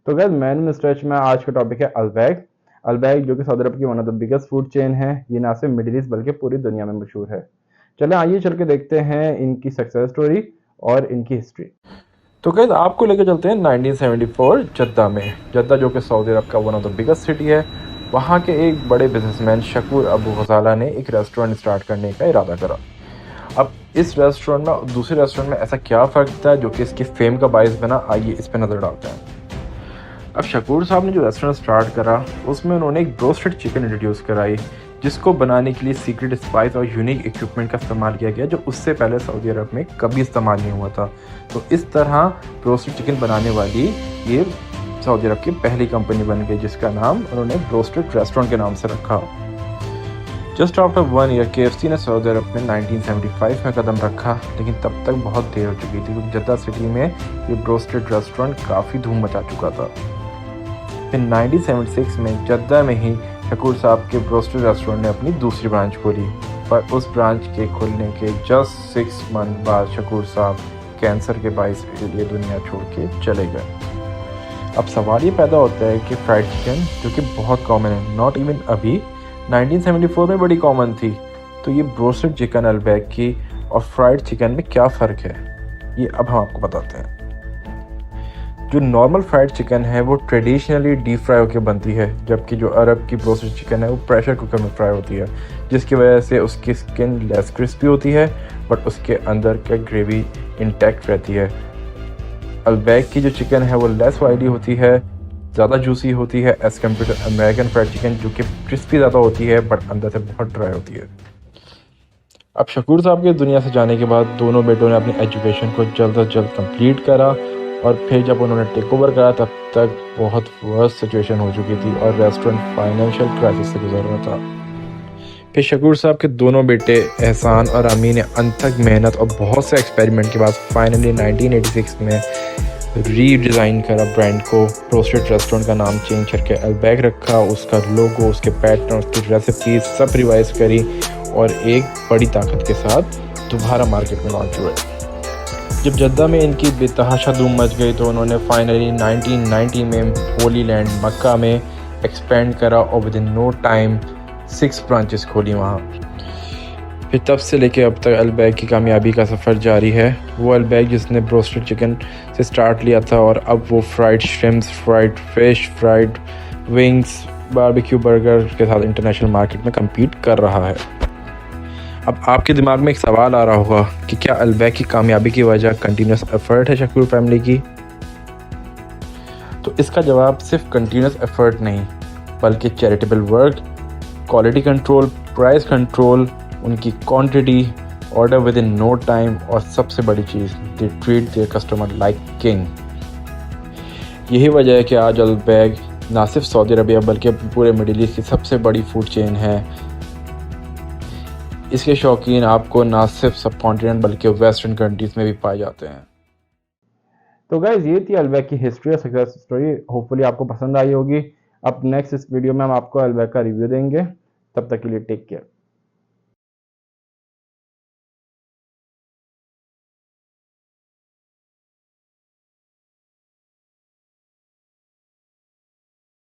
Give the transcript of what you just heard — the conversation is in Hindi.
तो गैस मैन मिस्टर एच में आज का टॉपिक है अल्बैक। अल्बैक जो कि सऊदी अरब की one of the biggest food chain है। ये ना सिर्फ मिडिल ईस्ट बल्कि पूरी दुनिया में मशहूर है। चलें आइए चल के देखते हैं इनकी सक्सेस स्टोरी और इनकी हिस्ट्री। तो गैस आपको लेकर चलते हैं 1974 जद्दा में। जद्दा जो कि सऊदी अरब का one of the biggest city है, वहाँ के एक बड़े बिजनेसमैन शकूर अबू गजाला ने एक रेस्टोरेंट स्टार्ट करने का इरादा करा। अब इस रेस्टोरेंट में और दूसरे रेस्टोरेंट में ऐसा क्या फ़र्क था जो कि इसकी फेम का बायस बना, आइए इस पर नज़र डालते हैं। अब शकूर साहब ने जो रेस्टोरेंट स्टार्ट करा उसमें उन्होंने एक ब्रोस्टेड चिकन इंट्रोड्यूस कराई, जिसको बनाने के लिए सीक्रेट स्पाइस और यूनिक इक्विपमेंट का इस्तेमाल किया गया जो उससे पहले सऊदी अरब में कभी इस्तेमाल नहीं हुआ था। तो इस तरह ब्रोस्टेड चिकन बनाने वाली ये सऊदी अरब की पहली कंपनी बन गई, जिसका नाम उन्होंने ब्रोस्टेड रेस्टोरेंट के नाम से रखा। जस्ट आफ्टर 1 ईयर KFC ने सऊदी अरब में 1975 में कदम रखा, लेकिन तब तक बहुत देर हो चुकी थी क्योंकि जद्दा सिटी में ये ब्रोस्टेड रेस्टोरेंट काफ़ी धूम मचा चुका था। फिर 1976 में जद्दा में ही शकूर साहब के ब्रोस्टेड रेस्टोरेंट ने अपनी दूसरी ब्रांच खोली, पर उस ब्रांच के खुलने के जस्ट 6 मंथ बाद शकूर साहब कैंसर के बाइस ये दुनिया छोड़ के चले गए। अब सवाल ये पैदा होता है कि फ्राइड चिकन जो कि बहुत कॉमन है, नॉट इवन अभी 1974 में बड़ी कॉमन थी, तो ये ब्रोस्टेड चिकन अल्बैक की और फ्राइड चिकन में क्या फ़र्क है, ये अब हम आपको बताते हैं। जो नॉर्मल फ्राइड चिकन है वो ट्रेडिशनली डीप फ्राई होकर बनती है, जबकि जो अरब की ब्रोस्टेड चिकन है वो प्रेशर कुकर में फ्राई होती है, जिसकी वजह से उसकी स्किन लेस क्रिस्पी होती है बट उसके अंदर का ग्रेवी इंटैक्ट रहती है। अल्बैक की जो चिकन है वो लेस ऑयली होती है, ज़्यादा जूसी होती है as compare to American fried chicken जो कि क्रिस्पी ज़्यादा होती है बट अंदर से बहुत ड्राई होती है। अब शकूर साहब के दुनिया से जाने के बाद दोनों बेटों ने अपनी एजुकेशन को जल्द अज जल्द कंप्लीट करा, और फिर जब उन्होंने टेक ओवर करा तब तक बहुत वर्स्ट सिचुएशन हो चुकी थी और रेस्टोरेंट फाइनेंशियल क्राइसिस से गुजर रहा था। फिर शकूर साहब के दोनों बेटे एहसान और अमी ने अनथक मेहनत और बहुत से एक्सपेरिमेंट के बाद फाइनली 1986 में रीडिज़ाइन करा ब्रांड को। ब्रोस्टेड रेस्टोरेंट का नाम चेंज करके अल्बैक रखा, उसका लोगो, उसके पैटर्न, उसकी रेसिपीज सब रिवाइज करी और एक बड़ी ताकत के साथ दोबारा मार्केट में लॉन्च हुए। जब जद्दा में इनकी बेतहाशा धूम मच गई तो उन्होंने फाइनली 1990 में होली लैंड मक्का में एक्सपेंड करा और विद इन नो टाइम 6 ब्रांचेस खोली वहाँ। फिर तब से लेके अब तक अल्बैक की कामयाबी का सफ़र जारी है। वो अल्बैक जिसने ब्रोस्टेड चिकन से स्टार्ट लिया था और अब वो fried shrimps, fried fish, fried wings, barbecue burger के साथ इंटरनेशनल मार्केट में कम्पीट कर रहा है। अब आपके दिमाग में एक सवाल आ रहा होगा कि क्या अल्बैक की कामयाबी की वजह कंटिन्यूस एफर्ट है शकूर फैमिली की? तो इसका जवाब सिर्फ कंटिन्यूस एफर्ट नहीं बल्कि charitable work, quality control, price control, उनकी quantity, order within no time और सबसे बड़ी चीज़ they treat their customer like king. यही वजह है कि आज अल्बैक ना सिर्फ सऊदी अरबिया बल्कि पूरे मिडिल ईस्ट की सबसे बड़ी फूड चेन है। इसके शौकीन आपको ना सिर्फ सब कॉन्टिनेंट बल्कि वेस्टर्न कंट्रीज़ में भी पाए जाते हैं। तो गाइज ये थी अल्बैक की हिस्ट्री और सक्सेस स्टोरी। होपफुली आपको पसंद आई होगी। अब नेक्स्ट इस वीडियो में हम आपको अल्बैक का रिव्यू देंगे। तब तक के लिए टेक केयर।